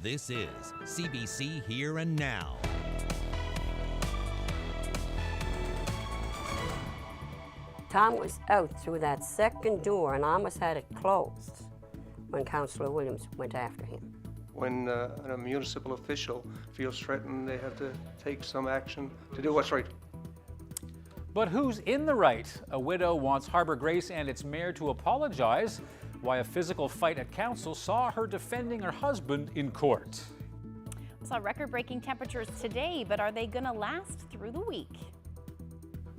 This is CBC Here and Now. Tom was out through that second door and almost had it closed when Councillor Williams went after him. When a municipal official feels threatened, they have to take some action to do what's right. But who's in the right? A widow wants Harbour Grace and its mayor to apologize. Why a physical fight at council saw her defending her husband in court. We saw record-breaking temperatures today, but are they going to last through the week?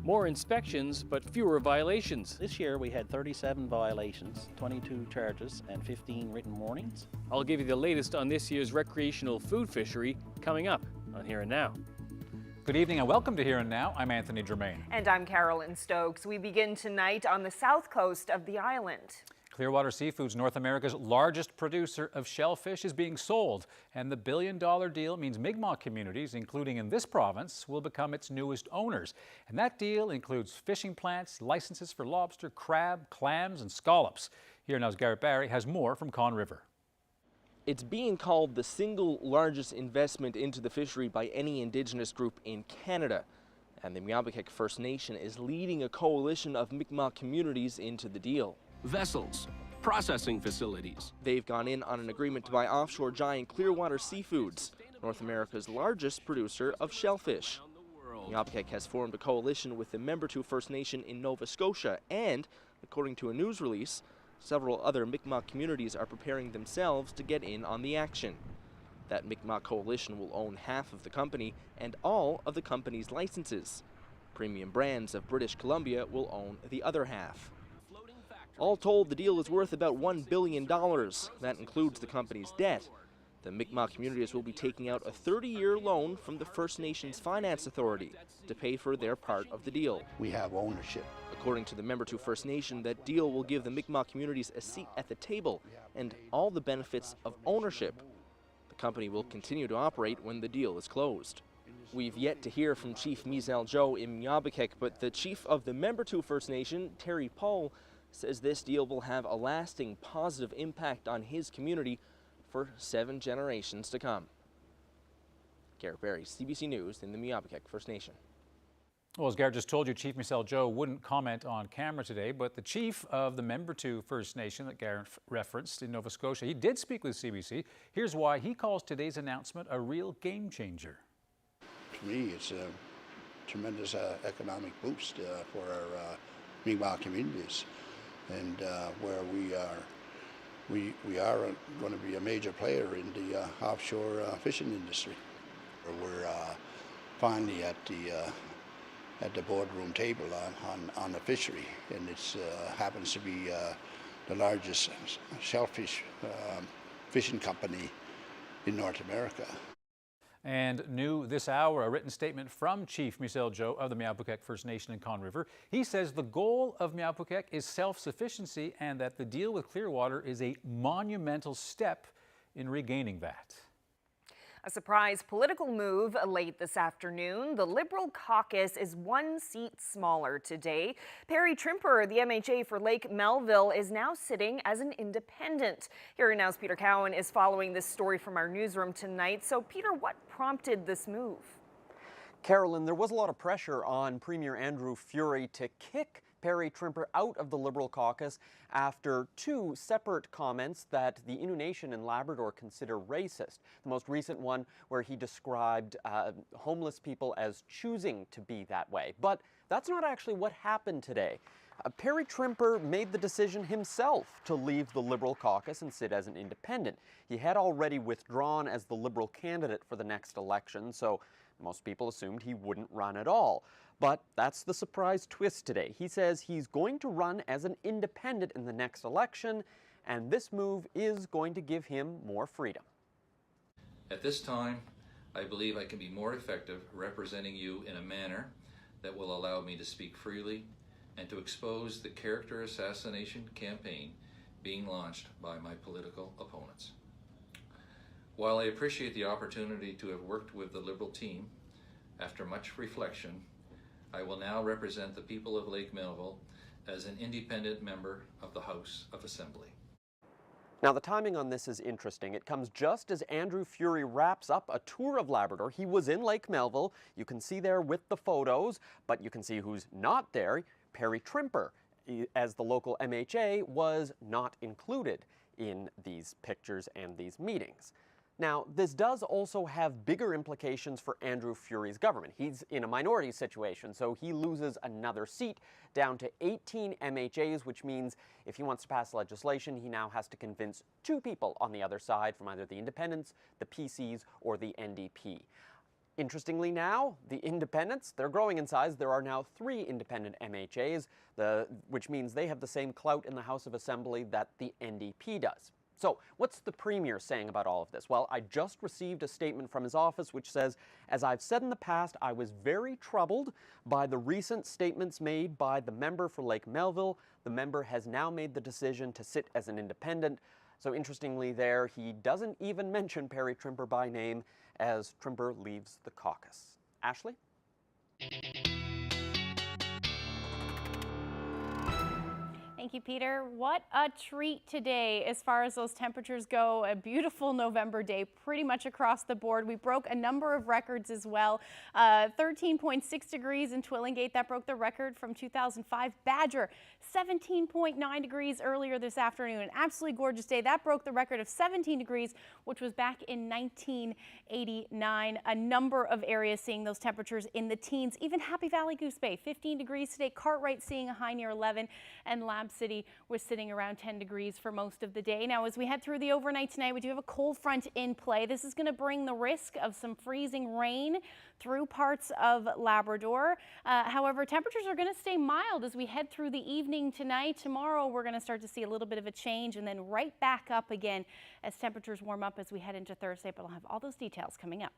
More inspections, but fewer violations. This year we had 37 violations, 22 charges and 15 written warnings. I'll give you the latest on this year's recreational food fishery coming up on Here and Now. Good evening and welcome to Here and Now. I'm Anthony Germain. And I'm Carolyn Stokes. We begin tonight on the south coast of the island. Clearwater Seafoods, North America's largest producer of shellfish, is being sold. And the billion-dollar deal means Mi'kmaq communities, including in this province, will become its newest owners. And that deal includes fishing plants, licenses for lobster, crab, clams, and scallops. Here Now's Garrett Barry has more from Conn River. It's being called the single largest investment into the fishery by any Indigenous group in Canada. And the Mi'kmaq First Nation is leading a coalition of Mi'kmaq communities into the deal. Vessels, processing facilities. They've gone in on an agreement to buy offshore giant Clearwater Seafoods, North America's largest producer of shellfish. Mi'kmaq has formed a coalition with the Remembrance First Nation in Nova Scotia and, according to a news release, several other Mi'kmaq communities are preparing themselves to get in on the action. That Mi'kmaq coalition will own half of the company and all of the company's licenses. Premium Brands of British Columbia will own the other half. All told, the deal is worth about $1 billion. That includes the company's debt. The Mi'kmaq communities will be taking out a 30-year loan from the First Nations Finance Authority to pay for their part of the deal. We have ownership. According to the Member-to First Nation, that deal will give the Mi'kmaq communities a seat at the table and all the benefits of ownership. The company will continue to operate when the deal is closed. We've yet to hear from Chief Mizel Joe in Mi'kmaq, but the chief of the Member-to First Nation, Terry Paul, says this deal will have a lasting positive impact on his community for 7 generations to come. Garrett Barry, CBC News in the Mi'kmaq First Nation. Well, as Garrett just told you, Chief Michelle Joe wouldn't comment on camera today, but the chief of the Member-to First Nation that Garrett referenced in Nova Scotia, he did speak with CBC. Here's why he calls today's announcement a real game changer. To me, it's a tremendous economic boost for our Mi'kmaq communities. And where we are going to be a major player in the offshore fishing industry. We're finally at the boardroom table on the fishery, and it happens to be the largest shellfish fishing company in North America. And new this hour, a written statement from Chief Michelle Joe of the Mi'kmaq First Nation in Conn River. He says the goal of Mi'kmaq is self-sufficiency and that the deal with Clearwater is a monumental step in regaining that. A surprise political move late this afternoon. The Liberal caucus is 1 seat smaller today. Perry Trimper, the MHA for Lake Melville, is now sitting as an independent. Here Now's Peter Cowan is following this story from our newsroom tonight. So, Peter, what prompted this move? Carolyn, there was a lot of pressure on Premier Andrew Furey to kick Perry Trimper out of the Liberal caucus after 2 separate comments that the Innu Nation and Labrador consider racist. The most recent one where he described homeless people as choosing to be that way. But that's not actually what happened today. Perry Trimper made the decision himself to leave the Liberal caucus and sit as an independent. He had already withdrawn as the Liberal candidate for the next election, so most people assumed he wouldn't run at all. But that's the surprise twist today. He says he's going to run as an independent in the next election, and this move is going to give him more freedom. At this time, I believe I can be more effective representing you in a manner that will allow me to speak freely and to expose the character assassination campaign being launched by my political opponents. While I appreciate the opportunity to have worked with the Liberal team, after much reflection, I will now represent the people of Lake Melville as an independent member of the House of Assembly. Now, the timing on this is interesting. It comes just as Andrew Furey wraps up a tour of Labrador. He was in Lake Melville. You can see there with the photos, but you can see who's not there. Perry Trimper, as the local MHA, was not included in these pictures and these meetings. Now, this does also have bigger implications for Andrew Furey's government. He's in a minority situation, so he loses another seat down to 18 MHAs, which means if he wants to pass legislation, he now has to convince 2 people on the other side from either the Independents, the PCs, or the NDP. Interestingly now, the Independents, they're growing in size. There are now 3 independent MHAs, which means they have the same clout in the House of Assembly that the NDP does. So, what's the Premier saying about all of this? Well, I just received a statement from his office which says, as I've said in the past, I was very troubled by the recent statements made by the member for Lake Melville. The member has now made the decision to sit as an independent. So interestingly there, he doesn't even mention Perry Trimper by name as Trimper leaves the caucus. Ashley? Thank you, Peter. What a treat today as far as those temperatures go. A beautiful November day pretty much across the board. We broke a number of records as well. 13.6 degrees in Twillingate. That broke the record from 2005. Badger, 17.9 degrees earlier this afternoon. An absolutely gorgeous day. That broke the record of 17 degrees, which was back in 1989. A number of areas seeing those temperatures in the teens. Even Happy Valley Goose Bay, 15 degrees today. Cartwright seeing a high near 11, and Lab City was sitting around 10 degrees for most of the day. Now, as we head through the overnight tonight, we do have a cold front in play. This is going to bring the risk of some freezing rain through parts of Labrador. However, temperatures are going to stay mild as we head through the evening tonight. Tomorrow, we're going to start to see a little bit of a change and then right back up again as temperatures warm up as we head into Thursday. But I'll have all those details coming up.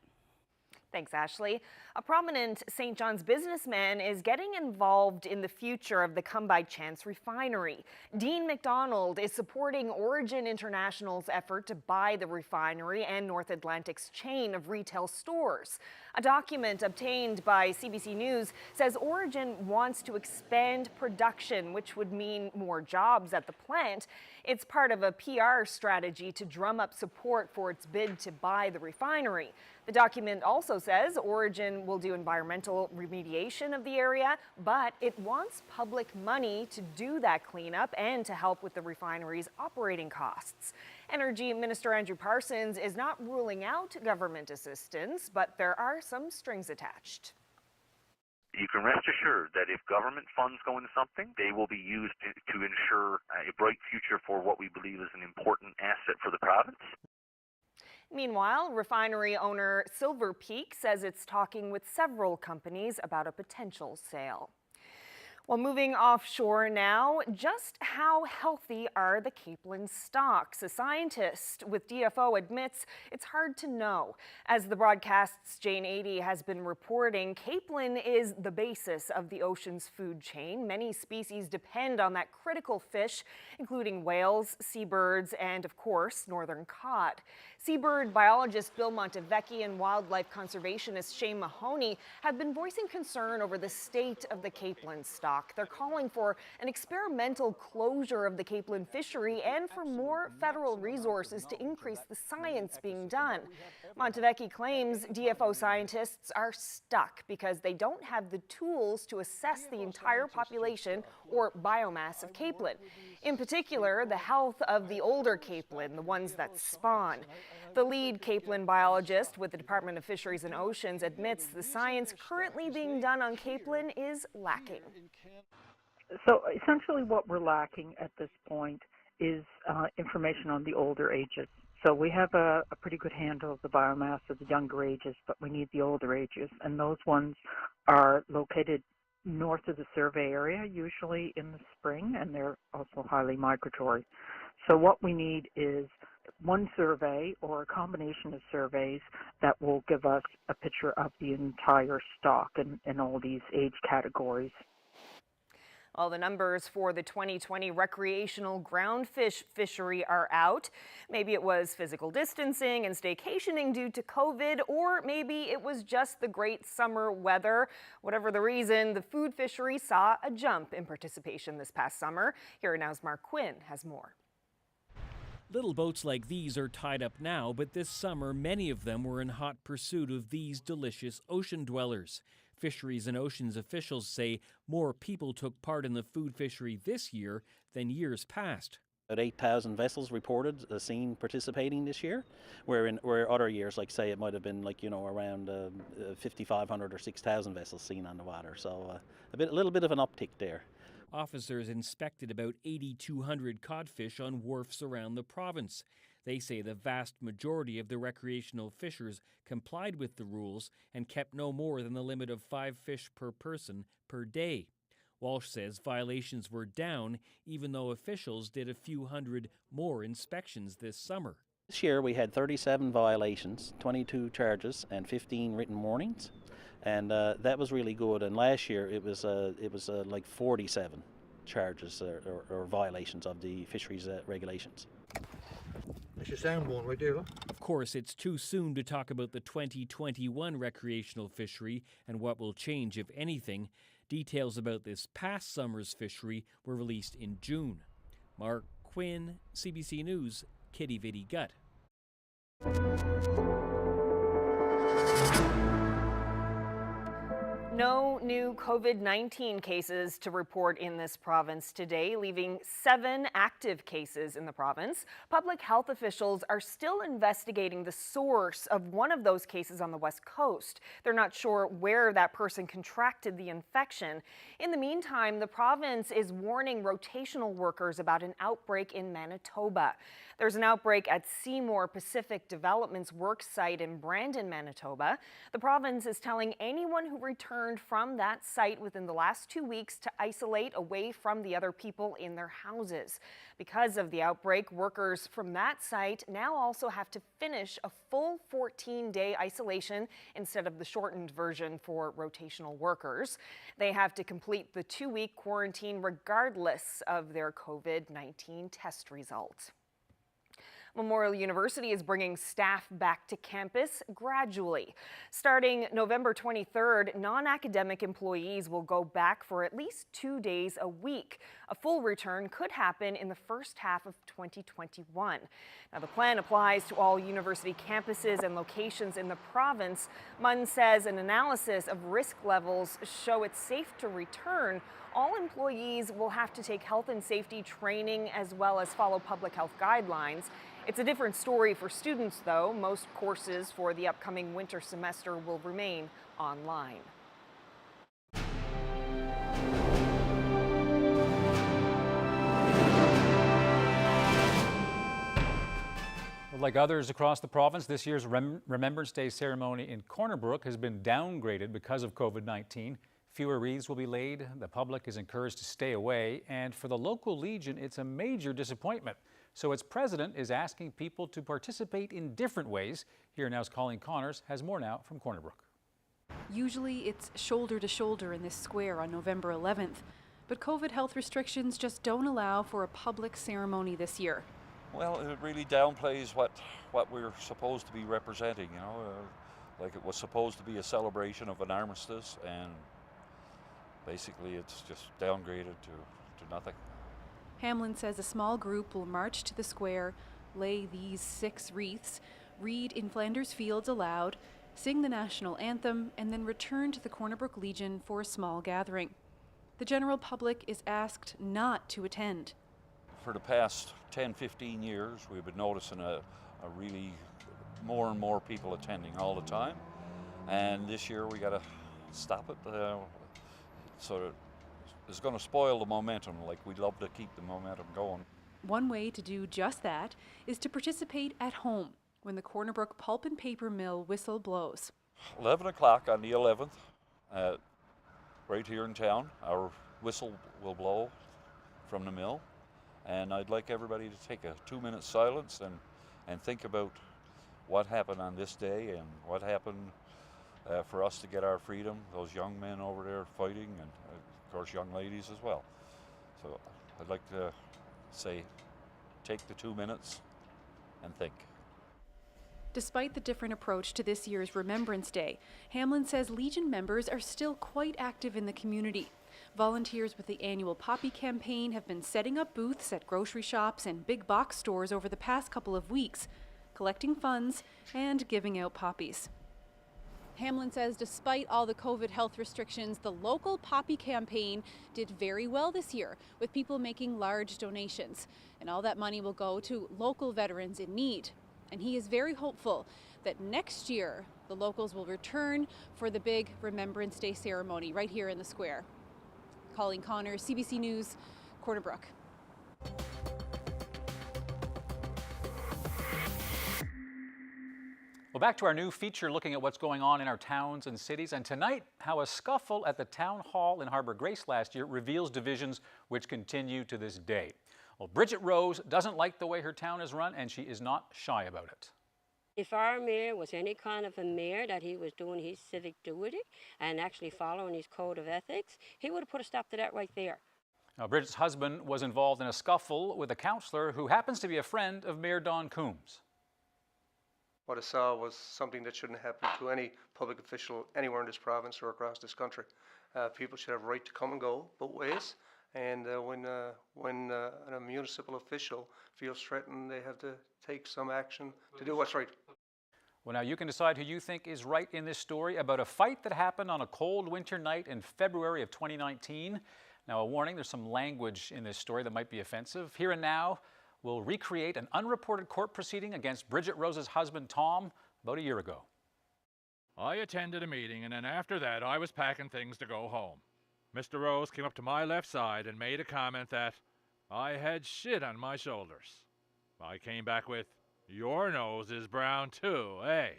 Thanks, Ashley. A prominent St. John's businessman is getting involved in the future of the Come By Chance refinery. Dean McDonald is supporting Origin International's effort to buy the refinery and North Atlantic's chain of retail stores. A document obtained by CBC News says Origin wants to expand production, which would mean more jobs at the plant. It's part of a PR strategy to drum up support for its bid to buy the refinery. The document also says Origin will do environmental remediation of the area, but it wants public money to do that cleanup and to help with the refinery's operating costs. Energy Minister Andrew Parsons is not ruling out government assistance, but there are some strings attached. You can rest assured that if government funds go into something, they will be used to ensure a bright future for what we believe is an important asset for the province. Meanwhile, refinery owner Silver Peak says it's talking with several companies about a potential sale. Well, moving offshore now, just how healthy are the capelin stocks? A scientist with DFO admits it's hard to know. As the broadcast's Jane Adey has been reporting, capelin is the basis of the ocean's food chain. Many species depend on that critical fish, including whales, seabirds, and of course, northern cod. Seabird biologist Bill Montevecchi and wildlife conservationist Shane Mahoney have been voicing concern over the state of the capelin stock. They're calling for an experimental closure of the capelin fishery and for more federal resources to increase the science being done. Montevecchi claims DFO scientists are stuck because they don't have the tools to assess the entire population or biomass of capelin. In particular, the health of the older capelin, the ones that spawn. The lead capelin biologist with the Department of Fisheries and Oceans admits the science currently being done on capelin is lacking. So essentially what we're lacking at this point is information on the older ages. So we have a pretty good handle of the biomass of the younger ages, but we need the older ages, and those ones are located north of the survey area, usually in the spring, and they're also highly migratory. So what we need is one survey or a combination of surveys that will give us a picture of the entire stock in all these age categories. Well, the numbers for the 2020 recreational groundfish fishery are out. Maybe it was physical distancing and staycationing due to COVID, or maybe it was just the great summer weather. Whatever the reason, the food fishery saw a jump in participation this past summer. Here Now's Mark Quinn has more. Little boats like these are tied up now, but this summer many of them were in hot pursuit of these delicious ocean dwellers. Fisheries and Oceans officials say more people took part in the food fishery this year than years past. About 8,000 vessels reported seen participating this year, where other years, like say, it might have been like around 5,500 or 6,000 vessels seen on the water. So a little bit of an uptick there. Officers inspected about 8,200 codfish on wharfs around the province. They say the vast majority of the recreational fishers complied with the rules and kept no more than the limit of 5 fish per person per day. Walsh says violations were down, even though officials did a few hundred more inspections this summer. This year we had 37 violations, 22 charges, and 15 written warnings, and that was really good. And last year it was like 47 charges or violations of the fisheries regulations. That's your soundboard right there, look. Of course, it's too soon to talk about the 2021 recreational fishery and what will change, if anything. Details about this past summer's fishery were released in June. Mark Quinn, CBC News, Kitty Vitty Gut. No new COVID-19 cases to report in this province today, leaving 7 active cases in the province. Public health officials are still investigating the source of one of those cases on the West Coast. They're not sure where that person contracted the infection. In the meantime, the province is warning rotational workers about an outbreak in Manitoba. There's an outbreak at Seymour Pacific Development's work site in Brandon, Manitoba. The province is telling anyone who returned from that site within the last 2 weeks to isolate away from the other people in their houses. Because of the outbreak, workers from that site now also have to finish a full 14-day isolation instead of the shortened version for rotational workers. They have to complete the 2-week quarantine regardless of their COVID-19 test results. Memorial University is bringing staff back to campus gradually. Starting November 23rd, non-academic employees will go back for at least 2 days a week. A full return could happen in the first half of 2021. Now, the plan applies to all university campuses and locations in the province. MUN says an analysis of risk levels show it's safe to return. All employees will have to take health and safety training as well as follow public health guidelines. It's a different story for students, though. Most courses for the upcoming winter semester will remain online. Like others across the province, this year's Remembrance Day ceremony in Corner Brook has been downgraded because of COVID-19. Fewer wreaths will be laid, the public is encouraged to stay away, and for the local Legion, it's a major disappointment. So its president is asking people to participate in different ways. Here Now's Colleen Connors has more now from Corner Brook. Usually it's shoulder to shoulder in this square on November 11th, but COVID health restrictions just don't allow for a public ceremony this year. Well, it really downplays what we're supposed to be representing, you know, like it was supposed to be a celebration of an armistice, and basically it's just downgraded to nothing. Hamlin says a small group will march to the square, lay these 6 wreaths, read in Flanders Fields aloud, sing the national anthem, and then return to the Corner Brook Legion for a small gathering. The general public is asked not to attend. For the past 10-15 years, we've been noticing a really more and more people attending all the time, and this year we got to stop it. So it's going to spoil the momentum. Like, we'd love to keep the momentum going. One way to do just that is to participate at home when the Corner Brook Pulp and Paper Mill whistle blows. 11 o'clock on the 11th, right here in town, our whistle will blow from the mill. And I'd like everybody to take a 2-minute silence and think about what happened on this day and what happened for us to get our freedom. Those young men over there fighting, and of course young ladies as well. So I'd like to say, take the 2 minutes and think. Despite the different approach to this year's Remembrance Day, Hamlin says Legion members are still quite active in the community. Volunteers with the annual Poppy campaign have been setting up booths at grocery shops and big box stores over the past couple of weeks, collecting funds and giving out poppies. Hamlin says despite all the COVID health restrictions, the local Poppy campaign did very well this year, with people making large donations. And all that money will go to local veterans in need. And he is very hopeful that next year the locals will return for the big Remembrance Day ceremony right here in the square. Colleen Connor, CBC News, Corner Brook. Well, back to our new feature looking at what's going on in our towns and cities. And tonight, how a scuffle at the town hall in Harbour Grace last year reveals divisions which continue to this day. Well, Bridget Rose doesn't like the way her town is run, and she is not shy about it. If our mayor was any kind of a mayor that he was doing his civic duty and actually following his code of ethics, he would have put a stop to that right there. Now, Bridget's husband was involved in a scuffle with a councillor who happens to be a friend of Mayor Don Coombs. What I saw was something that shouldn't happen to any public official anywhere in this province or across this country. People should have a right to come and go both ways, and when a municipal official feels threatened, they have to take some action to do what's right. Well, now you can decide who you think is right in this story about a fight that happened on a cold winter night in February of 2019. Now, a warning, there's some language in this story that might be offensive. Here and now, we'll recreate an unreported court proceeding against Bridget Rose's husband, Tom, about a year ago. I attended a meeting, and then after that, I was packing things to go home. Mr. Rose came up to my left side and made a comment that I had shit on my shoulders. I came back with, "Your nose is brown too, eh?"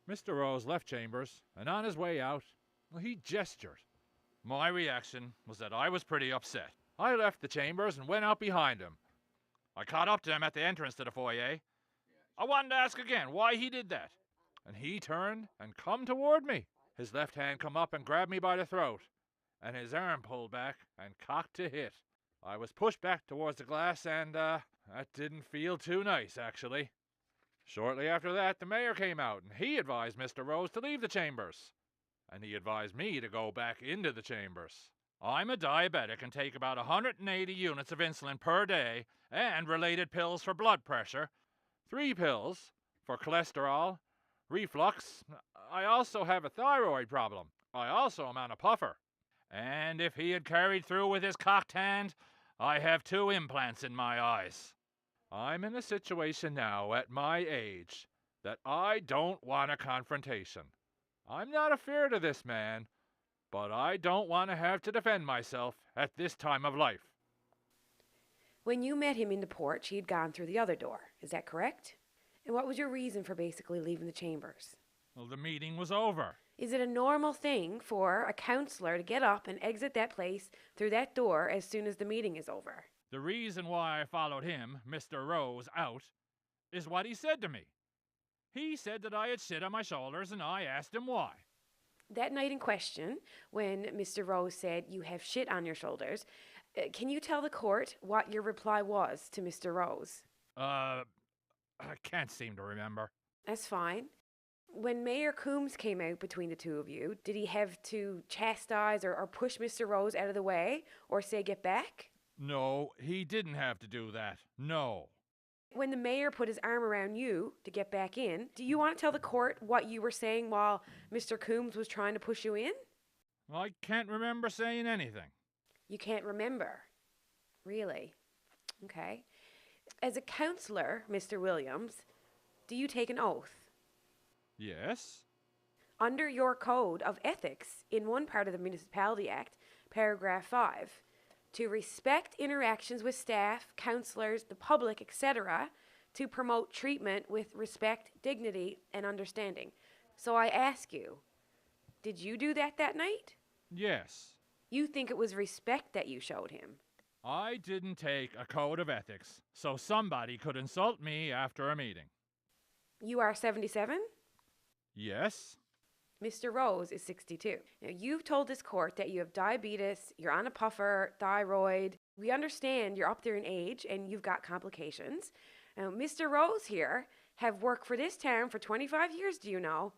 Mr. Rose left chambers, and on his way out, he gestured. My reaction was that I was pretty upset. I left the chambers and went out behind him. I caught up to him at the entrance to the foyer. I wanted to ask again why he did that. And he turned and come toward me. His left hand come up and grabbed me by the throat, and his arm pulled back and cocked to hit. I was pushed back towards the glass, and that didn't feel too nice, actually. Shortly after that, the mayor came out, and he advised Mr. Rose to leave the chambers. And he advised me to go back into the chambers. I'm a diabetic and take about 180 units of insulin per day and related pills for blood pressure, 3 pills for cholesterol, reflux. I also have a thyroid problem. I also am on a puffer. And if he had carried through with his cocked hand, I have 2 implants in my eyes. I'm in a situation now at my age that I don't want a confrontation. I'm not afeard of this man, but I don't want to have to defend myself at this time of life. When you met him in the porch, he'd gone through the other door. Is that correct? And what was your reason for basically leaving the chambers? Well, the meeting was over. Is it a normal thing for a councillor to get up and exit that place through that door as soon as the meeting is over? The reason why I followed him, Mr. Rose, out is what he said to me. He said that I had shit on my shoulders, and I asked him why. That night in question, when Mr. Rose said you have shit on your shoulders, can you tell the court what your reply was to Mr. Rose? I can't seem to remember. That's fine. When Mayor Coombs came out between the two of you, did he have to chastise or push Mr. Rose out of the way or say get back? No, he didn't have to do that. No. When the mayor put his arm around you to get back in, do you want to tell the court what you were saying while Mr. Coombs was trying to push you in? I can't remember saying anything. You can't remember? Really? Okay. As a councillor, Mr. Williams, do you take an oath? Yes. Under your code of ethics, in one part of the Municipality Act, paragraph 5, to respect interactions with staff, councillors, the public, etc., to promote treatment with respect, dignity, and understanding. So I ask you, did you do that night? Yes. You think it was respect that you showed him? I didn't take a code of ethics, so somebody could insult me after a meeting. You are 77? Yes. Mr. Rose is 62. Now, you've told this court that you have diabetes, you're on a puffer, thyroid. We understand you're up there in age and you've got complications. Now, Mr. Rose here have worked for this town for 25 years, do you know?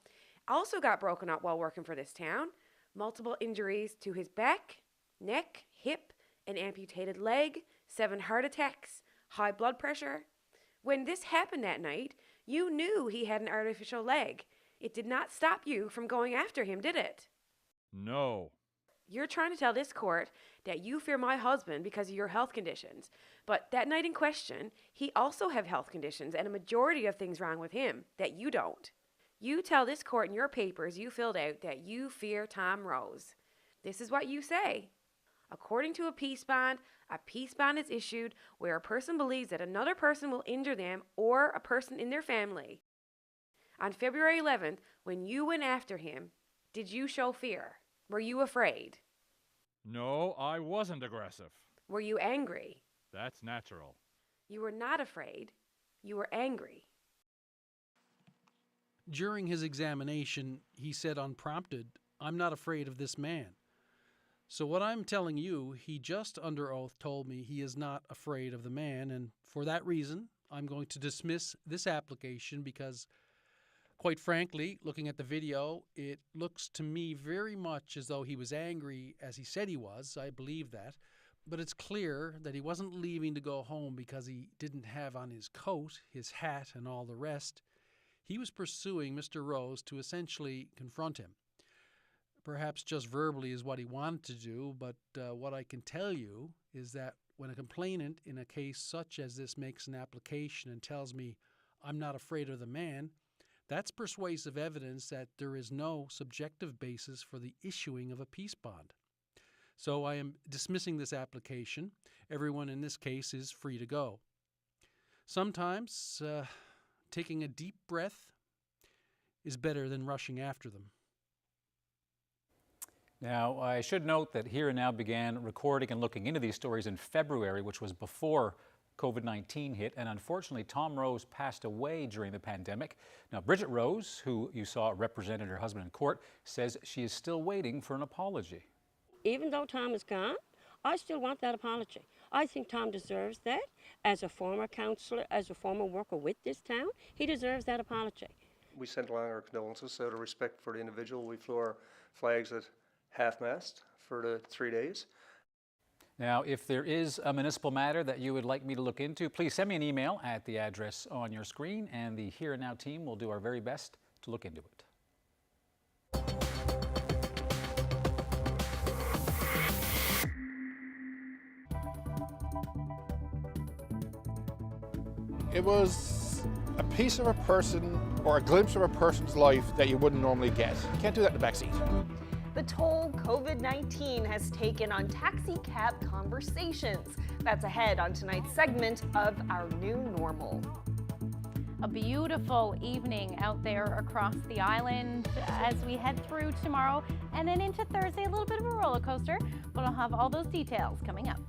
Also got broken up while working for this town. Multiple injuries to his back, neck, hip, an amputated leg, 7 heart attacks, high blood pressure. When this happened that night, you knew he had an artificial leg. It did not stop you from going after him, did it? No. You're trying to tell this court that you fear my husband because of your health conditions. But that night in question, he also have health conditions and a majority of things wrong with him that you don't. You tell this court in your papers you filled out that you fear Tom Rose. This is what you say. According to a peace bond is issued where a person believes that another person will injure them or a person in their family. On February 11th, when you went after him, did you show fear? Were you afraid? No, I wasn't aggressive. Were you angry? That's natural. You were not afraid. You were angry. During his examination, he said unprompted, "I'm not afraid of this man." So what I'm telling you, he just under oath told me he is not afraid of the man, and for that reason, I'm going to dismiss this application because, quite frankly, looking at the video, it looks to me very much as though he was angry as he said he was. I believe that. But it's clear that he wasn't leaving to go home because he didn't have on his coat, his hat, and all the rest. He was pursuing Mr. Rose to essentially confront him. Perhaps just verbally is what he wanted to do, but what I can tell you is that when a complainant in a case such as this makes an application and tells me, "I'm not afraid of the man," that's persuasive evidence that there is no subjective basis for the issuing of a peace bond. So I am dismissing this application. Everyone in this case is free to go. Sometimes taking a deep breath is better than rushing after them. Now, I should note that Here and Now began recording and looking into these stories in February, which was before COVID-19 hit, and unfortunately, Tom Rose passed away during the pandemic. Now, Bridget Rose, who you saw represented her husband in court, says she is still waiting for an apology. Even though Tom is gone, I still want that apology. I think Tom deserves that. As a former counselor, as a former worker with this town, he deserves that apology. We sent along our condolences out of respect for the individual. We flew our flags at half-mast for the 3 days. Now, if there is a municipal matter that you would like me to look into, please send me an email at the address on your screen, and the Here and Now team will do our very best to look into it. It was a piece of a person or a glimpse of a person's life that you wouldn't normally get. You can't do that in the backseat. The toll COVID-19 has taken on taxi cab conversations. That's ahead on tonight's segment of Our New Normal. A beautiful evening out there across the island as we head through tomorrow and then into Thursday, a little bit of a roller coaster, but I'll have all those details coming up.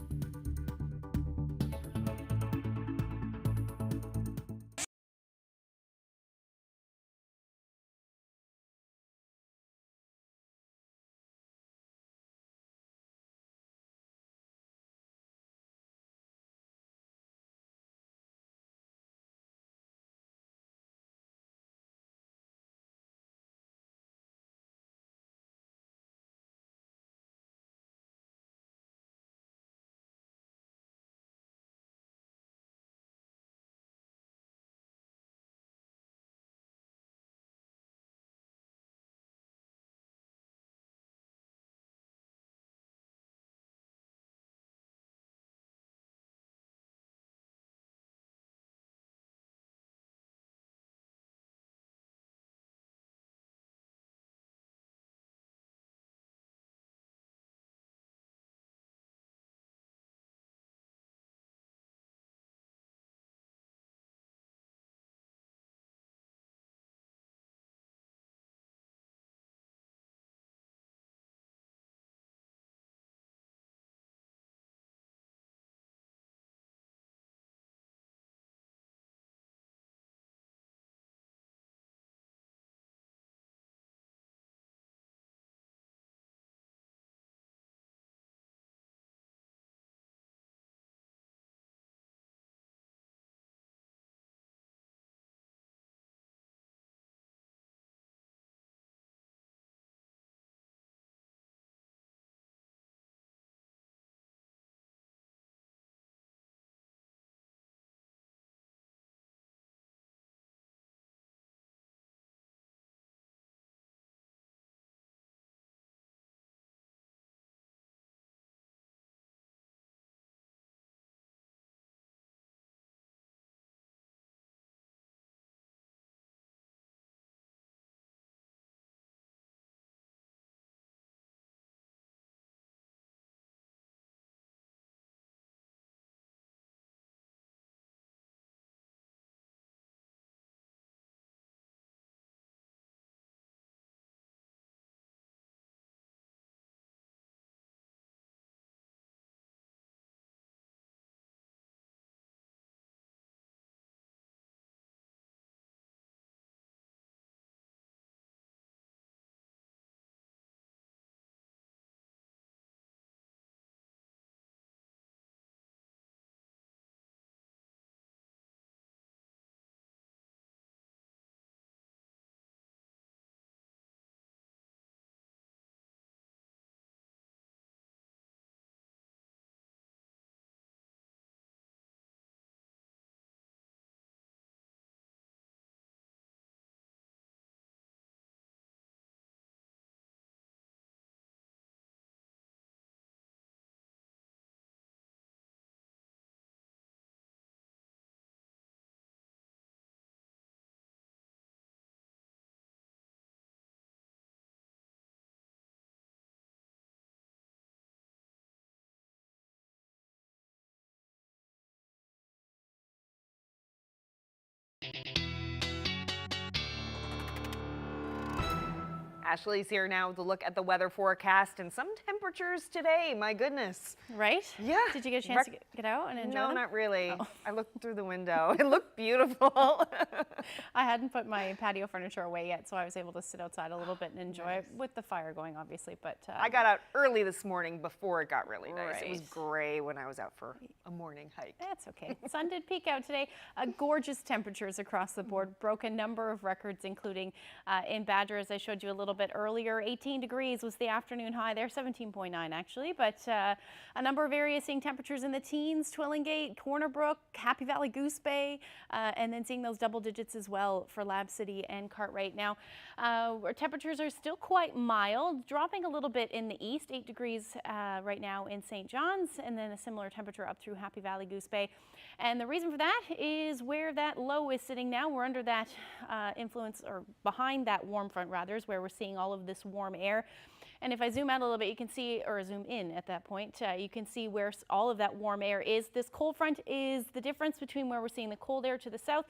Ashley's here now with a look at the weather forecast and some temperatures today. My goodness. Right? Yeah. Did you get a chance to get out and enjoy No, them? not really. Oh. I looked through the window. It looked beautiful. I hadn't put my patio furniture away yet, so I was able to sit outside a little bit and enjoy it with the fire going, obviously. But I got out early this morning before it got really nice. It was Right. gray when I was out for a morning hike. That's okay. Sun did peak out today. Gorgeous temperatures across the board. Broke a number of records, including in Badger, as I showed you a little bit earlier. 18 degrees was the afternoon high there, 17.9 actually. But a number of areas seeing temperatures in the teens, Twillingate, Corner Brook, Happy Valley, Goose Bay, and then seeing those double digits as well for Lab City and Cartwright. Now, our temperatures are still quite mild, dropping a little bit in the east, 8 degrees right now in St. John's, and then a similar temperature up through Happy Valley, Goose Bay. And the reason for that is where that low is sitting now. We're under that influence, or behind that warm front rather, is where we're seeing all of this warm air. And if I zoom out a little bit, you can see, or zoom in at that point, you can see where all of that warm air is. This cold front is the difference between where we're seeing the cold air to the south,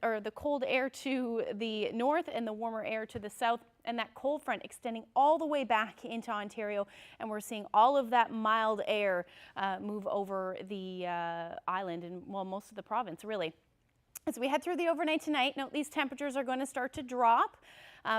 or the cold air to the north and the warmer air to the south. And that cold front extending all the way back into Ontario. And we're seeing all of that mild air move over the island and, well, most of the province, really. As we head through the overnight tonight, note these temperatures are going to start to drop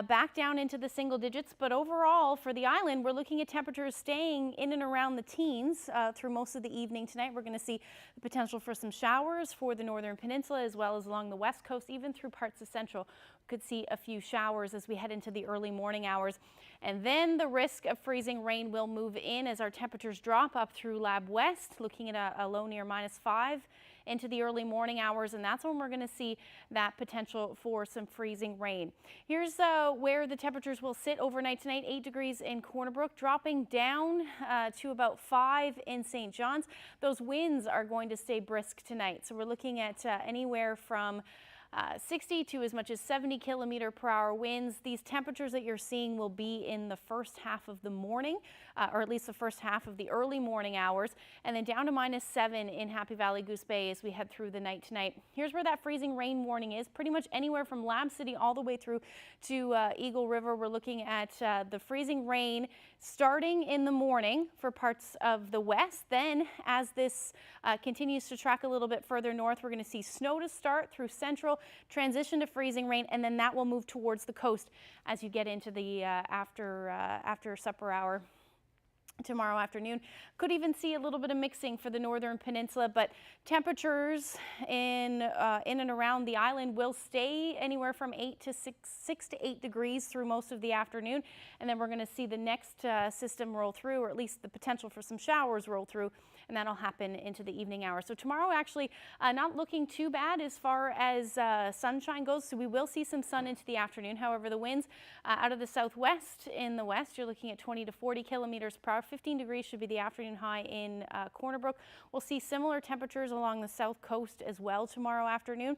back down into the single digits. But overall, for the island, we're looking at temperatures staying in and around the teens through most of the evening tonight. We're going to see the potential for some showers for the northern peninsula, as well as along the west coast, even through parts of central. We could see a few showers as we head into the early morning hours. And then the risk of freezing rain will move in as our temperatures drop up through Lab West, looking at a low near -5 into the early morning hours, and that's when we're going to see that potential for some freezing rain. Here's where the temperatures will sit overnight tonight. 8 degrees in Corner Brook, dropping down to about 5 in St. John's. Those winds are going to stay brisk tonight, so we're looking at anywhere from 60 to as much as 70 km/h winds. These temperatures that you're seeing will be in the first half of the morning, or at least the first half of the early morning hours, and then down to -7 in Happy Valley, Goose Bay as we head through the night tonight. Here's where that freezing rain warning is, pretty much anywhere from Lab City all the way through to Eagle River. We're looking at the freezing rain starting in the morning for parts of the west. Then as this continues to track a little bit further north, we're going to see snow to start through central, transition to freezing rain, and then that will move towards the coast as you get into the after supper hour tomorrow afternoon. Could even see a little bit of mixing for the northern peninsula, but temperatures in and around the island will stay anywhere from 6 to 8 degrees through most of the afternoon, and then we're going to see the next system roll through, or at least the potential for some showers roll through, and that'll happen into the evening hours. So tomorrow actually not looking too bad as far as sunshine goes, so we will see some sun into the afternoon. However, the winds out of the southwest in the west, you're looking at 20 to 40 km/h. 15 degrees should be the afternoon high in Corner Brook. We'll see similar temperatures along the south coast as well tomorrow afternoon.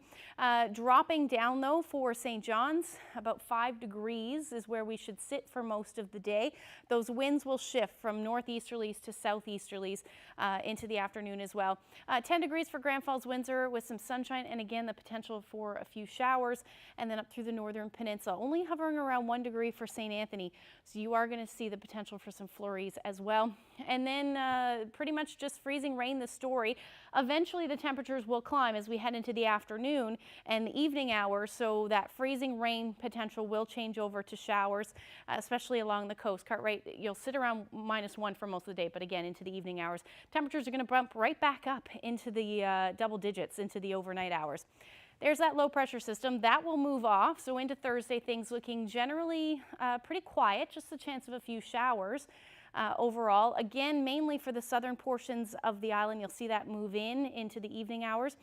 Dropping down though for St. John's, about 5 degrees is where we should sit for most of the day. Those winds will shift from northeasterlies to southeasterlies into the afternoon as well. 10 degrees for Grand Falls, Windsor with some sunshine, and again the potential for a few showers, and then up through the northern peninsula, only hovering around 1 degree for St. Anthony. So you are going to see the potential for some flurries as well. And then pretty much just freezing rain the story. Eventually the temperatures will climb as we head into the afternoon and the evening hours, so that freezing rain potential will change over to showers, especially along the coast. Cartwright, you'll sit around -1 for most of the day, but again into the evening hours, temperatures are going to bump right back up into the double digits into the overnight hours. There's that low pressure system that will move off, so into Thursday things looking generally pretty quiet, just a chance of a few showers. Overall, again, mainly for the southern portions of the island, you'll see that move into the evening hours.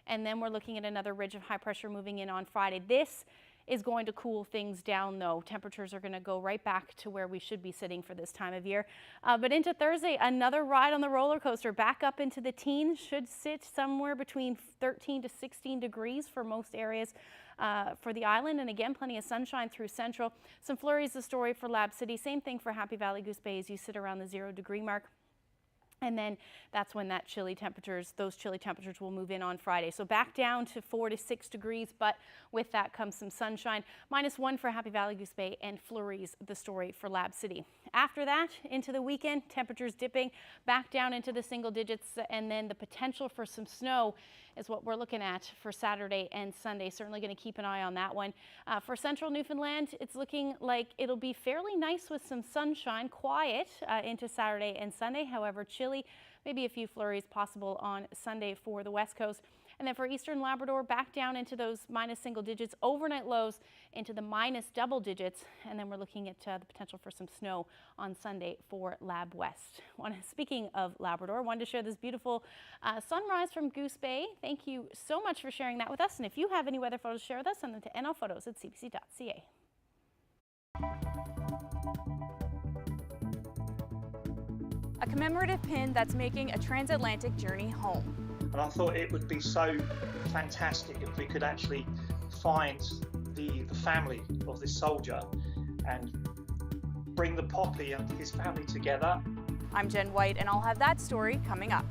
And then we're looking at another ridge of high pressure moving in on Friday. This is going to cool things down though. Temperatures are going to go right back to where we should be sitting for this time of year. But into Thursday, another ride on the roller coaster back up into the teens, should sit somewhere between 13 to 16 degrees for most areas for the island, and again plenty of sunshine through central. Some flurries the story for Lab City, same thing for Happy Valley, Goose Bay as you sit around the 0 degree mark. And then that's when those chilly temperatures will move in on Friday. So back down to 4 to 6 degrees, but with that comes some sunshine. -1 for Happy Valley, Goose Bay, and flurries, the story for Lab City. After that, into the weekend, temperatures dipping back down into the single digits, and then the potential for some snow is what we're looking at for Saturday and Sunday. Certainly going to keep an eye on that one. For central Newfoundland, it's looking like it'll be fairly nice with some sunshine, quiet into Saturday and Sunday. However, chilly, maybe a few flurries possible on Sunday for the West Coast. And then for eastern Labrador, back down into those minus single digits, overnight lows into the minus double digits. And then we're looking at the potential for some snow on Sunday for Lab West. Speaking of Labrador, wanted to share this beautiful sunrise from Goose Bay. Thank you so much for sharing that with us. And if you have any weather photos to share with us, send them to nlphotos@cbc.ca. A commemorative pin that's making a transatlantic journey home. And I thought it would be so fantastic if we could actually find the family of this soldier and bring the Poppy and his family together. I'm Jen White, and I'll have that story coming up.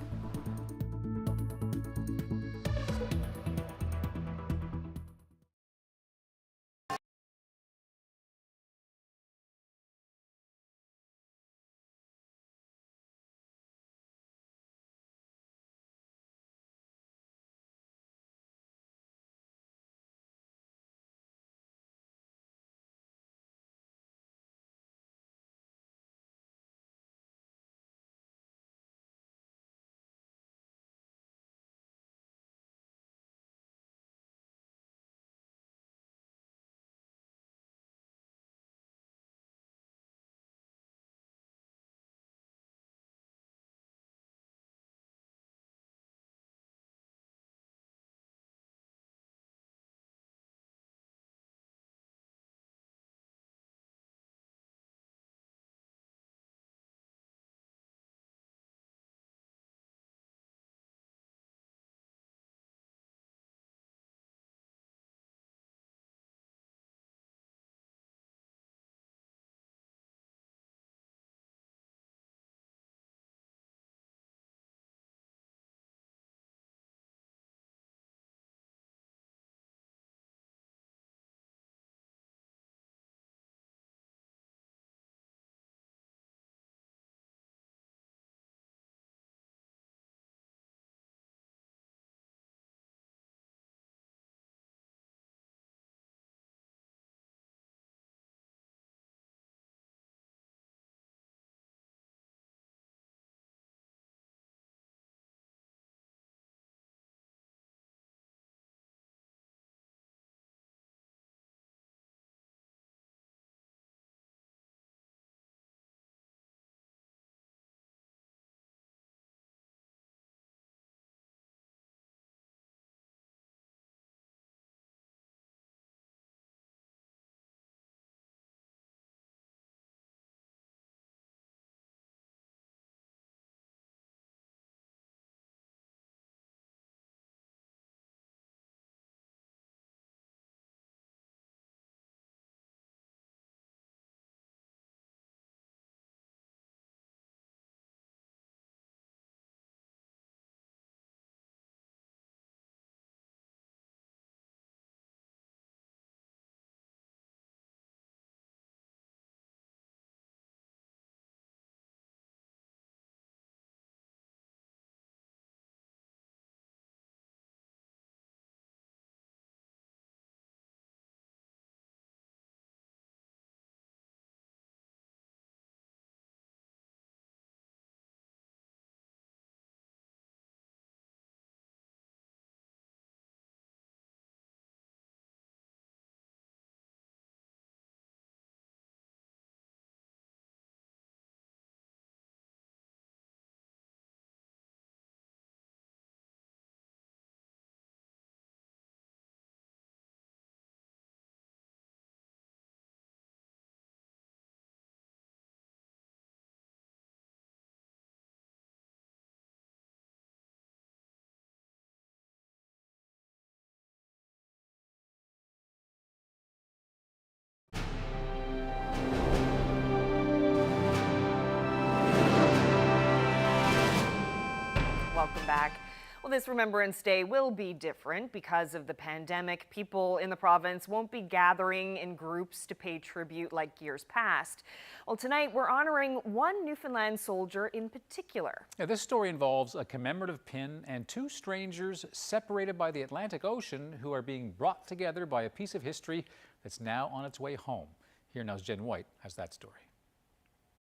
Welcome back. Well, this Remembrance Day will be different because of the pandemic. People in the province won't be gathering in groups to pay tribute like years past. Well, tonight we're honoring one Newfoundland soldier in particular. Yeah, this story involves a commemorative pin and two strangers separated by the Atlantic Ocean who are being brought together by a piece of history that's now on its way home. Here now's Jen White has that story.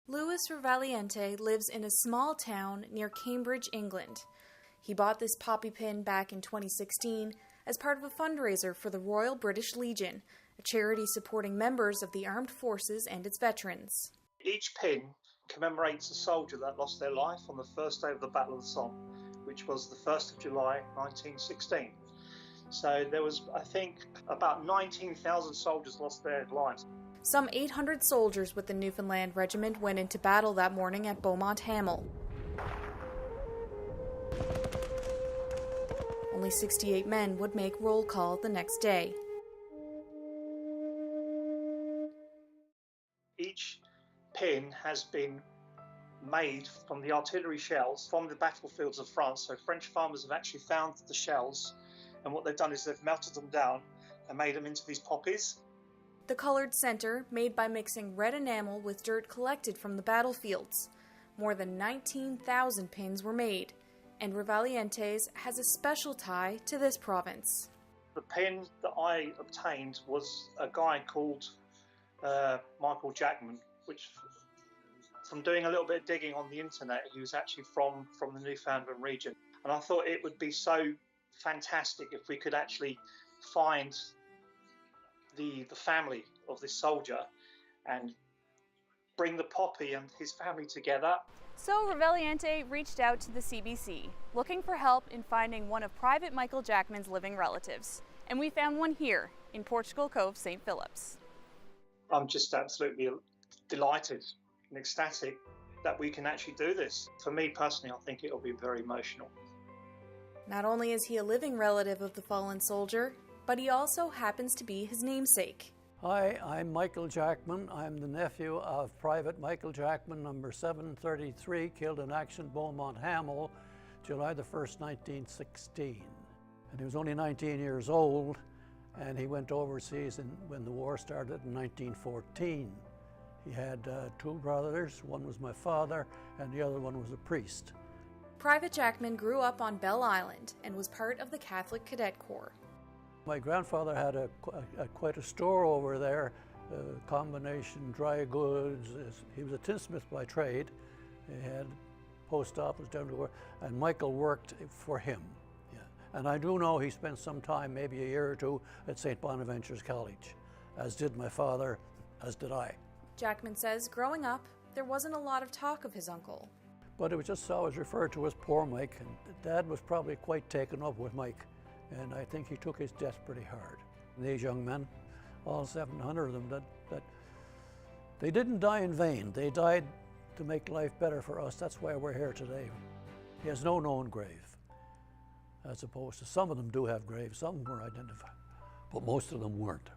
Louis Revaliente lives in a small town near Cambridge, England. He bought this poppy pin back in 2016 as part of a fundraiser for the Royal British Legion, a charity supporting members of the armed forces and its veterans. Each pin commemorates a soldier that lost their life on the first day of the Battle of the Somme, which was the 1st of July 1916. So there was, I think, about 19,000 soldiers lost their lives. Some 800 soldiers with the Newfoundland Regiment went into battle that morning at Beaumont Hamel. Only 68 men would make roll call the next day. Each pin has been made from the artillery shells from the battlefields of France. So French farmers have actually found the shells, and what they've done is they've melted them down and made them into these poppies. The colored center, made by mixing red enamel with dirt collected from the battlefields. More than 19,000 pins were made, and Revaliente's has a special tie to this province. The pin that I obtained was a guy called Michael Jackman, which, from doing a little bit of digging on the internet, he was actually from the Newfoundland region. And I thought it would be so fantastic if we could actually find the family of this soldier and bring the Poppy and his family together. So Revaliente reached out to the CBC, looking for help in finding one of Private Michael Jackman's living relatives. And we found one here in Portugal Cove, St. Phillips. I'm just absolutely delighted and ecstatic that we can actually do this. For me personally, I think it'll be very emotional. Not only is he a living relative of the fallen soldier, but he also happens to be his namesake. Hi, I'm Michael Jackman. I'm the nephew of Private Michael Jackman, number 733, killed in action Beaumont Hamel, July the 1st, 1916. And he was only 19 years old, and he went overseas when the war started in 1914. He had two brothers. One was my father, and the other one was a priest. Private Jackman grew up on Bell Island and was part of the Catholic Cadet Corps. My grandfather had quite a store over there, combination dry goods. He was a tinsmith by trade. He had post office down the way, and Michael worked for him. Yeah. And I do know he spent some time, maybe a year or two, at St. Bonaventure's College, as did my father, as did I. Jackman says growing up, there wasn't a lot of talk of his uncle. But it was just always referred to as poor Mike, and Dad was probably quite taken up with Mike. And I think he took his death pretty hard. And these young men, all 700 of them, that they didn't die in vain. They died to make life better for us. That's why we're here today. He has no known grave, as opposed to some of them do have graves. Some were identified, but most of them weren't.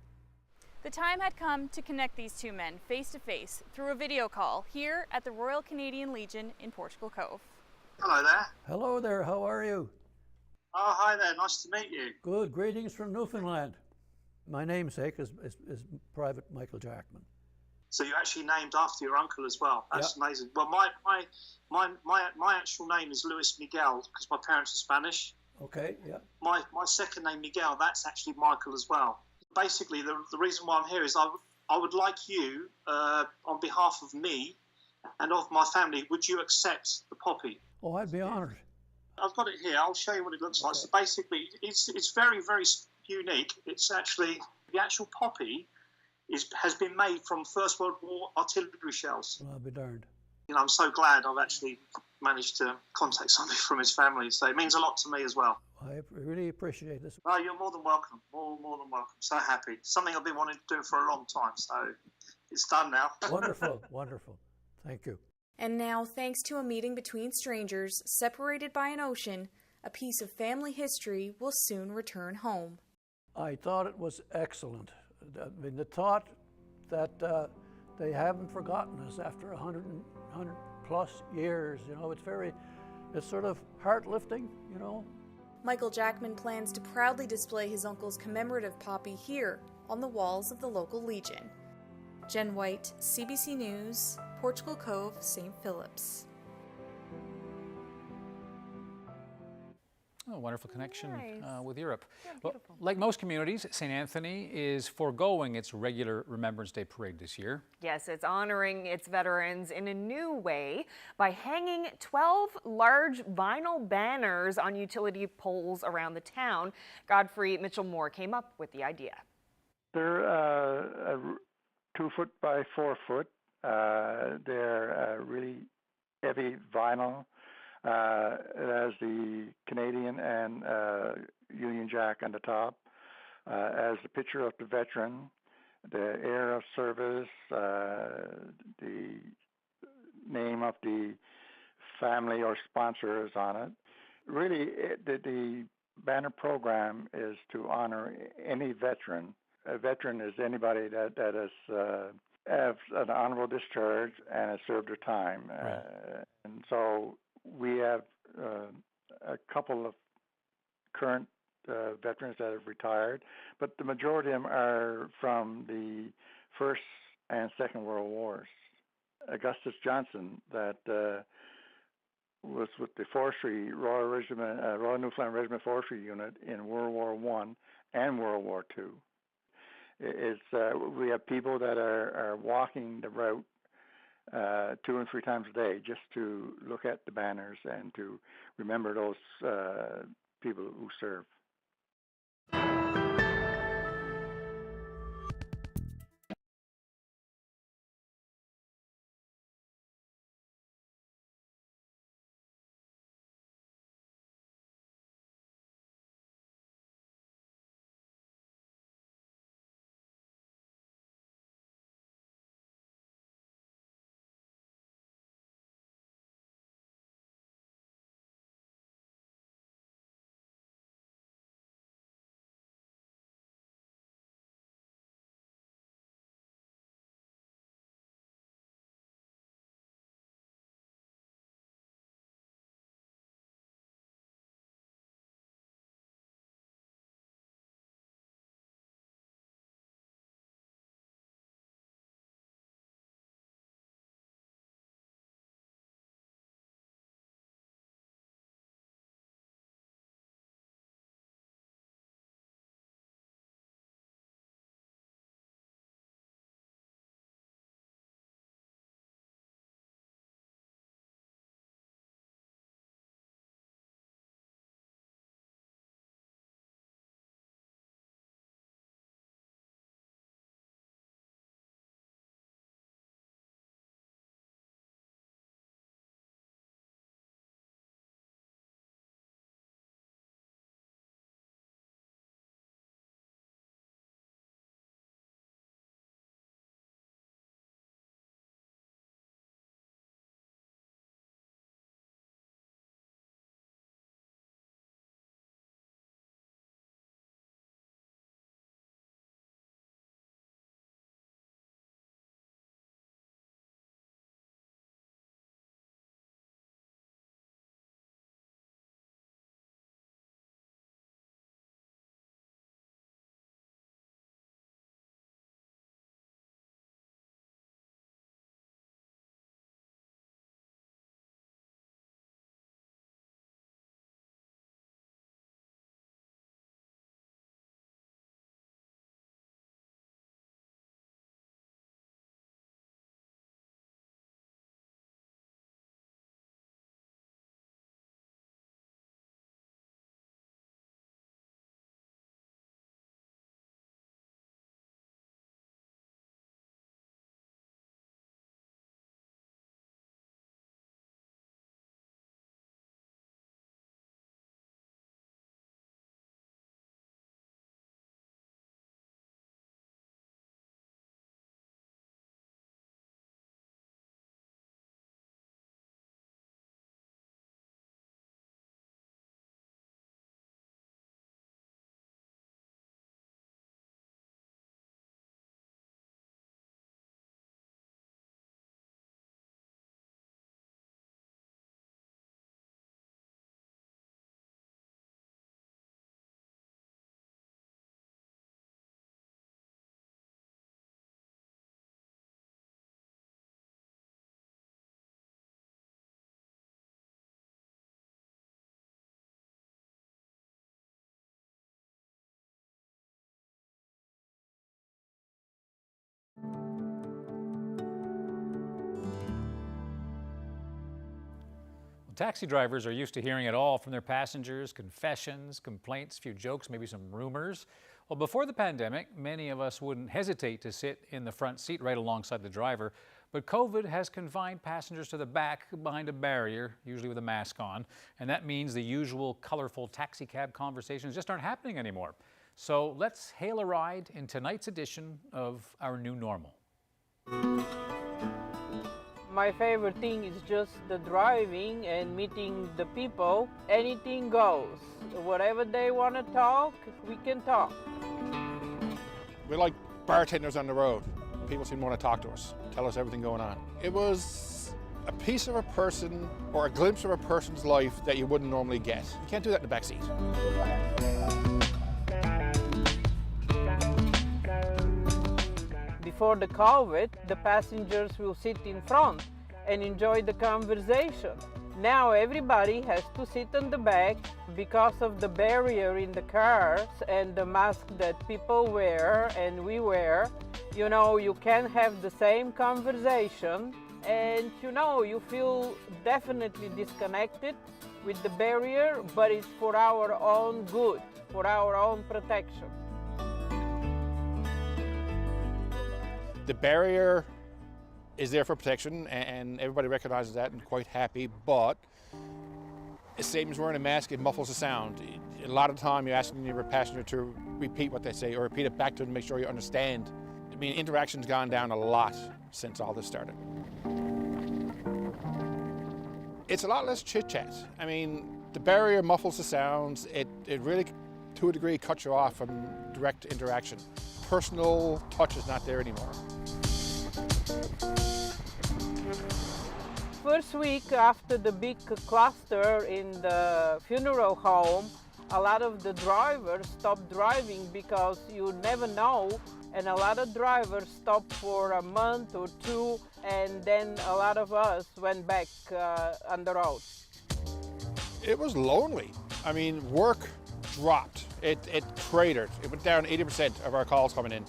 The time had come to connect these two men face to face through a video call here at the Royal Canadian Legion in Portugal Cove. Hello there. Hello there, how are you? Oh, hi there, nice to meet you. Good, greetings from Newfoundland. My namesake is Private Michael Jackman. So you're actually named after your uncle as well. That's amazing. Well, my actual name is Luis Miguel because my parents are Spanish. Okay, yeah. My second name, Miguel, that's actually Michael as well. Basically, the reason why I'm here is I would like you, on behalf of me and of my family, would you accept the Poppy? Oh, I'd be honoured. I've got it here. I'll show you what it looks like. So basically, it's very, very unique. It's actually, the actual Poppy has been made from First World War artillery shells. Well, I'll be darned. You know, I'm so glad I've actually managed to contact somebody from his family. So it means a lot to me as well. I really appreciate this. Oh, you're more than welcome. More than welcome. So happy. Something I've been wanting to do for a long time. So it's done now. Wonderful, wonderful. Thank you. And now, thanks to a meeting between strangers, separated by an ocean, a piece of family history will soon return home. I thought it was excellent. I mean, the thought that they haven't forgotten us after 100 plus years, you know, it's very it's sort of heart-lifting, you know. Michael Jackman plans to proudly display his uncle's commemorative poppy here on the walls of the local Legion. Jen White, CBC News, Portugal Cove, St. Phillips. Oh, wonderful connection Nice. with Europe. Yeah, Well, beautiful. like most communities, St. Anthony is foregoing its regular Remembrance Day parade this year. Yes, it's honoring its veterans in a new way by hanging 12 large vinyl banners on utility poles around the town. Godfrey Mitchell-Moore came up with the idea. They're 2 foot by 4 foot. They're really heavy vinyl. It has the Canadian and Union Jack on the top. As a picture of the veteran, the air of service, the name of the family or sponsor is on it. Really, the banner program is to honor any veteran. A veteran is anybody that has an honorable discharge and has served their time. Right. And so we have a couple of current veterans that have retired, but the majority of them are from the First and Second World Wars. Augustus Johnson, that was with the Forestry Royal Newfoundland Regiment Forestry Unit in World War I and World War II. We have people that are walking the route 2 and 3 times a day just to look at the banners and to remember those people who serve. Taxi drivers are used to hearing it all from their passengers: confessions, complaints, a few jokes, maybe some rumors. Well, before the pandemic, many of us wouldn't hesitate to sit in the front seat right alongside the driver. But COVID has confined passengers to the back behind a barrier, usually with a mask on. And that means the usual colorful taxi cab conversations just aren't happening anymore. So let's hail a ride in tonight's edition of Our New Normal. My favorite thing is just the driving and meeting the people. Anything goes. Whatever they want to talk, we can talk. We're like bartenders on the road. People seem to want to talk to us, tell us everything going on. It was a piece of a person or a glimpse of a person's life that you wouldn't normally get. You can't do that in the back seat. Before the COVID, the passengers will sit in front and enjoy the conversation. Now everybody has to sit in the back because of the barrier in the cars and the mask that people wear and we wear. You know, you can have the same conversation and you feel definitely disconnected with the barrier, but it's for our own good, for our own protection. The barrier is there for protection, and everybody recognizes that and quite happy, but the same as wearing a mask, it muffles the sound. A lot of the time you're asking your passenger to repeat what they say or repeat it back to them to make sure you understand. I mean, interaction's gone down a lot since all this started. It's a lot less chit-chat. I mean, the barrier muffles the sounds. It really, to a degree, cuts you off from direct interaction. Personal touch is not there anymore. First week after the big cluster in the funeral home, a lot of the drivers stopped driving because you never know, and a lot of drivers stopped for a month or two, and then a lot of us went back on the road. It was lonely. I mean, work dropped. It cratered. It went down 80% of our calls coming in.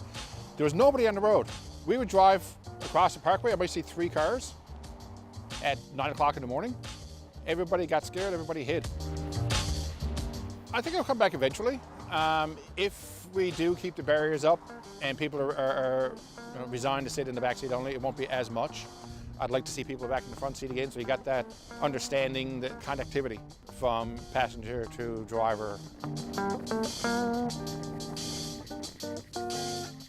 There was nobody on the road. We would drive across the parkway, I might see 3 cars at 9 o'clock in the morning. Everybody got scared, everybody hid. I think it'll come back eventually. If we do keep the barriers up and people are resigned to sit in the back seat only, it won't be as much. I'd like to see people back in the front seat again, so you got that understanding, the connectivity from passenger to driver.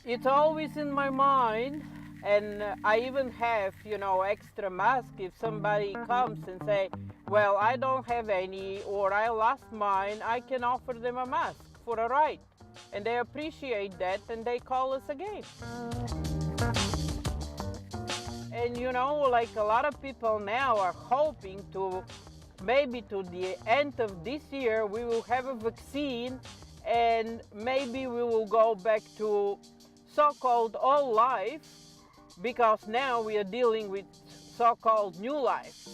It's always in my mind, and I even have, extra mask if somebody comes and say, well, I don't have any, or I lost mine, I can offer them a mask for a ride. And they appreciate that, and they call us again. And like a lot of people now are hoping to, maybe to the end of this year, we will have a vaccine, and maybe we will go back to so-called old life, because now we are dealing with so-called new life.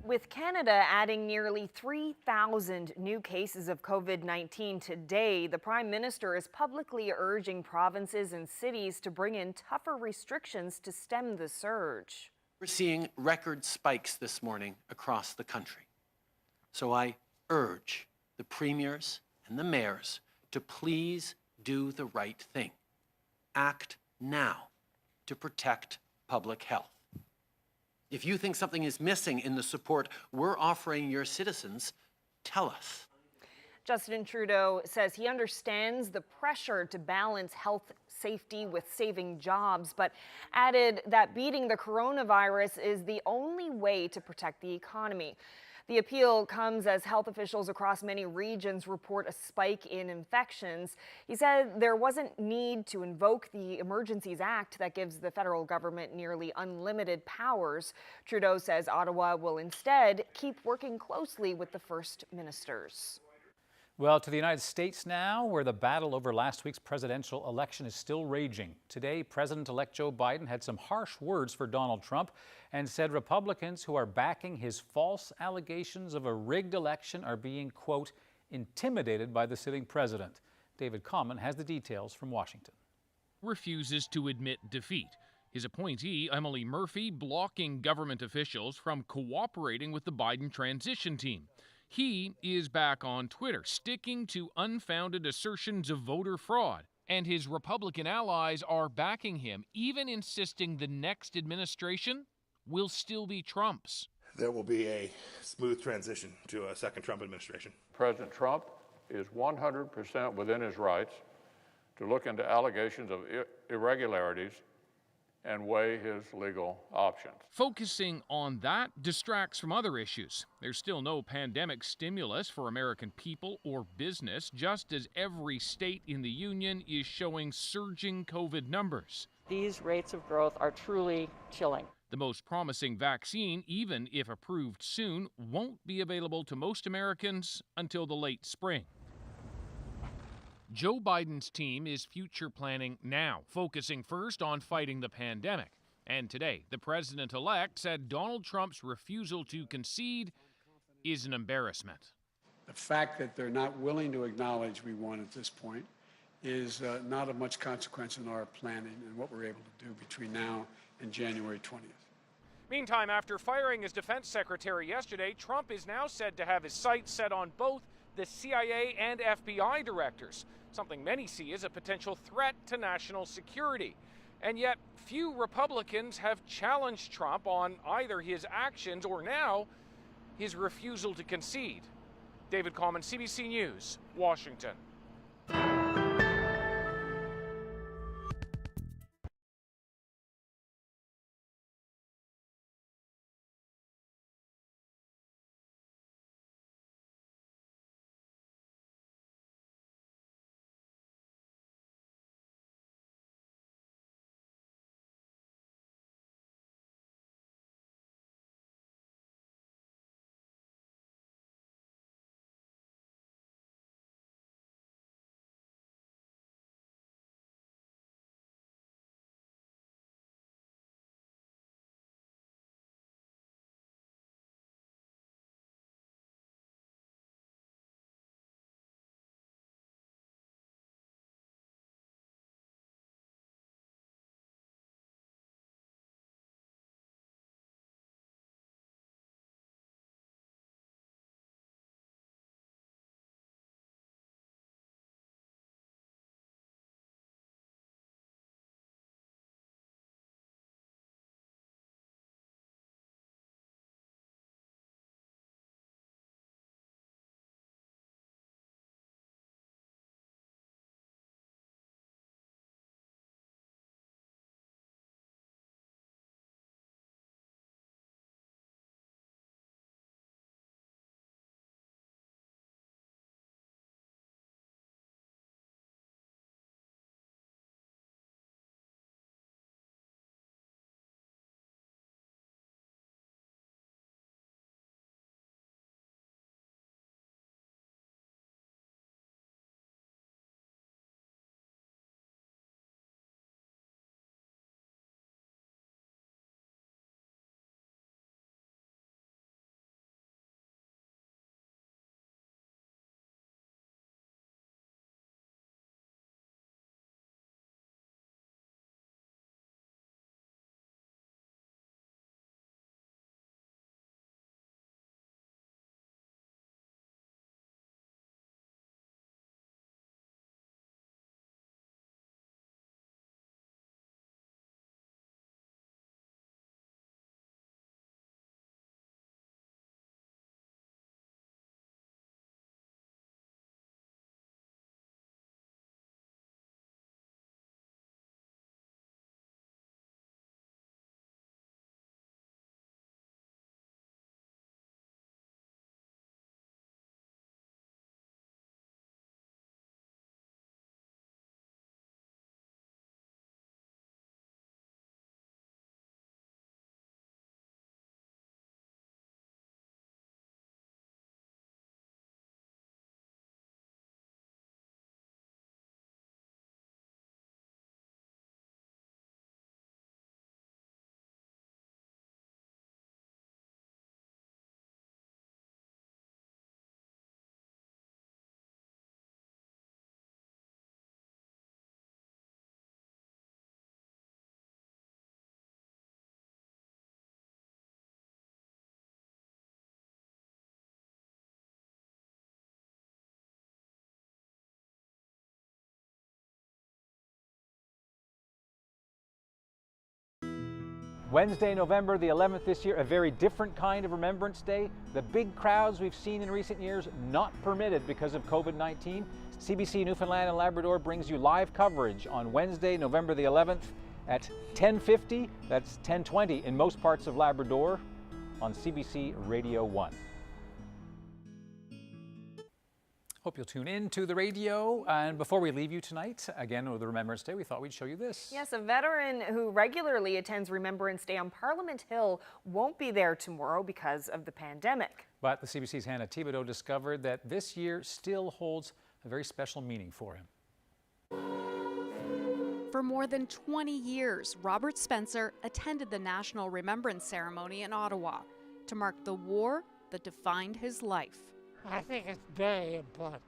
With Canada adding nearly 3,000 new cases of COVID-19 today, the Prime Minister is publicly urging provinces and cities to bring in tougher restrictions to stem the surge. We're seeing record spikes this morning across the country. So I urge the premiers and the mayors to please do the right thing. Act now to protect public health. If you think something is missing in the support we're offering your citizens, tell us. Justin Trudeau says he understands the pressure to balance health safety with saving jobs, but added that beating the coronavirus is the only way to protect the economy. The appeal comes as health officials across many regions report a spike in infections. He said there wasn't need to invoke the Emergencies Act that gives the federal government nearly unlimited powers. Trudeau says Ottawa will instead keep working closely with the First Ministers. Well, to the United States now, where the battle over last week's presidential election is still raging. Today, President-elect Joe Biden had some harsh words for Donald Trump and said Republicans who are backing his false allegations of a rigged election are being, quote, intimidated by the sitting president. David Common has the details from Washington. Refuses to admit defeat. His appointee, Emily Murphy, blocking government officials from cooperating with the Biden transition team. He is back on Twitter, sticking to unfounded assertions of voter fraud. And his Republican allies are backing him, even insisting the next administration will still be Trump's. There will be a smooth transition to a second Trump administration. President Trump is 100% within his rights to look into allegations of irregularities and weigh his legal options. Focusing on that distracts from other issues. There's still no pandemic stimulus for American people or business, just as every state in the union is showing surging COVID numbers. These rates of growth are truly chilling. The most promising vaccine, even if approved soon, won't be available to most Americans until the late spring. Joe Biden's team is future planning now, focusing first on fighting the pandemic. And today, the president-elect said Donald Trump's refusal to concede is an embarrassment. The fact that they're not willing to acknowledge we won at this point is not of much consequence in our planning and what we're able to do between now and January 20th. Meantime, after firing his defense secretary yesterday, Trump is now said to have his sights set on both the CIA and FBI directors, something many see as a potential threat to national security. And yet, few Republicans have challenged Trump on either his actions or now his refusal to concede. David Common, CBC News, Washington. Wednesday, November the 11th this year, a very different kind of Remembrance Day. The big crowds we've seen in recent years not permitted because of COVID-19. CBC Newfoundland and Labrador brings you live coverage on Wednesday, November the 11th at 10:50. That's 10:20 in most parts of Labrador on CBC Radio 1. Hope you'll tune in to the radio. And before we leave you tonight, again, with the Remembrance Day, we thought we'd show you this. Yes, a veteran who regularly attends Remembrance Day on Parliament Hill won't be there tomorrow because of the pandemic. But the CBC's Hannah Thibodeau discovered that this year still holds a very special meaning for him. For more than 20 years, Robert Spencer attended the National Remembrance Ceremony in Ottawa to mark the war that defined his life. I think it's very important.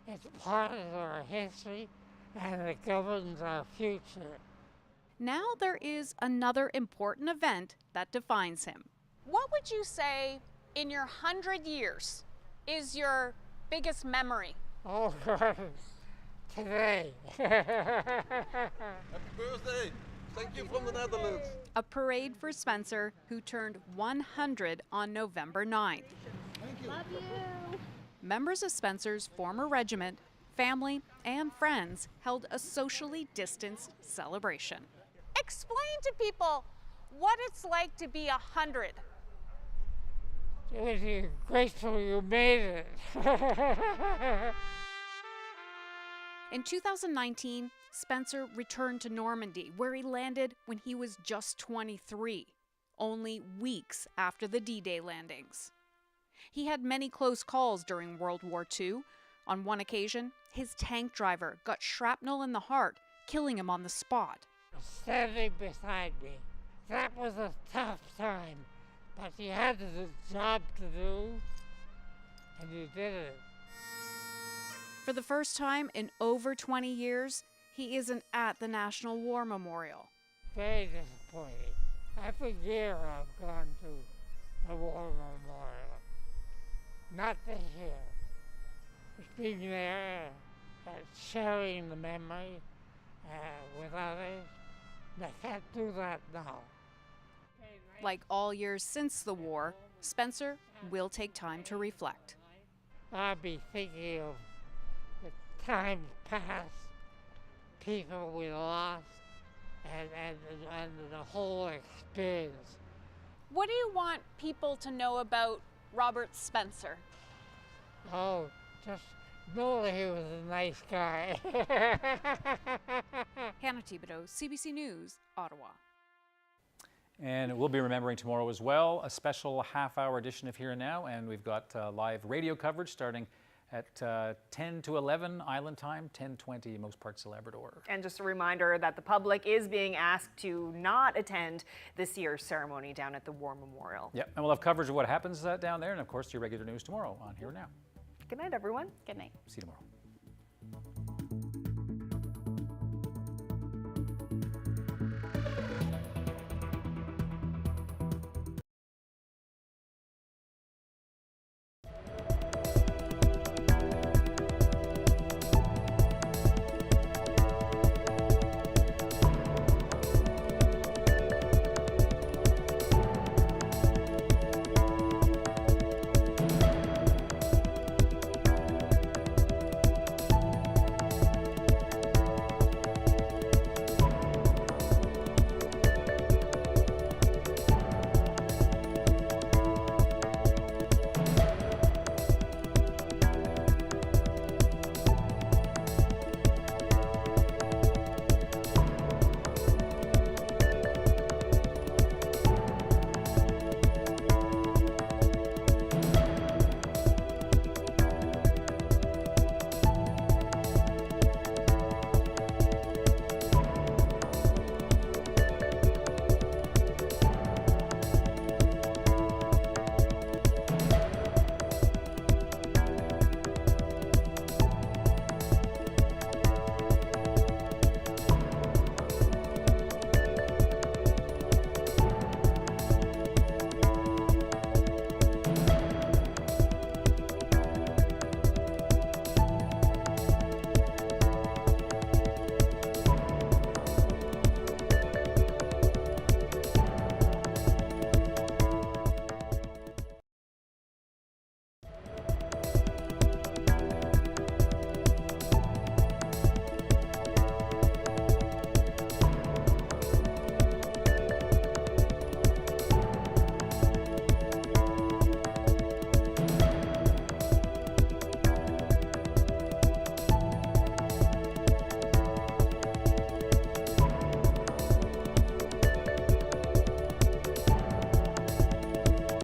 It's part of our history and it governs our future. Now there is another important event that defines him. What would you say in your 100 years is your biggest memory? Oh, today. Happy birthday. Thank you from the Netherlands. A parade for Spencer, who turned 100 on November 9th. Thank you. Love you. Members of Spencer's former regiment, family, and friends held a socially distanced celebration. Explain to people what it's like to be 100. You're grateful you made it. In 2019, Spencer returned to Normandy, where he landed when he was just 23, only weeks after the D-Day landings. He had many close calls during World War II. On one occasion, his tank driver got shrapnel in the heart, killing him on the spot. Standing beside me. That was a tough time, but you had a job to do, and you did it. For the first time in over 20 years, he isn't at the National War Memorial. Very disappointing. Every year I've gone to the War Memorial. Not this year. It's being there, sharing the memory with others. I can't do that now. Like all years since the war, Spencer will take time to reflect. I'll be thinking of the times past, people we lost, and the whole experience. What do you want people to know about Robert Spencer? Oh, just know that he was a nice guy. Hannah Thibodeau, CBC News, Ottawa. And we'll be remembering tomorrow as well, a special half-hour edition of Here and Now, and we've got live radio coverage starting at 10 to 11 Island time, 10:20 most parts of Labrador. And just a reminder that the public is being asked to not attend this year's ceremony down at the War Memorial. Yep, and we'll have coverage of what happens down there, and of course your regular news tomorrow on Here and Now. Good night, everyone. Good night. See you tomorrow.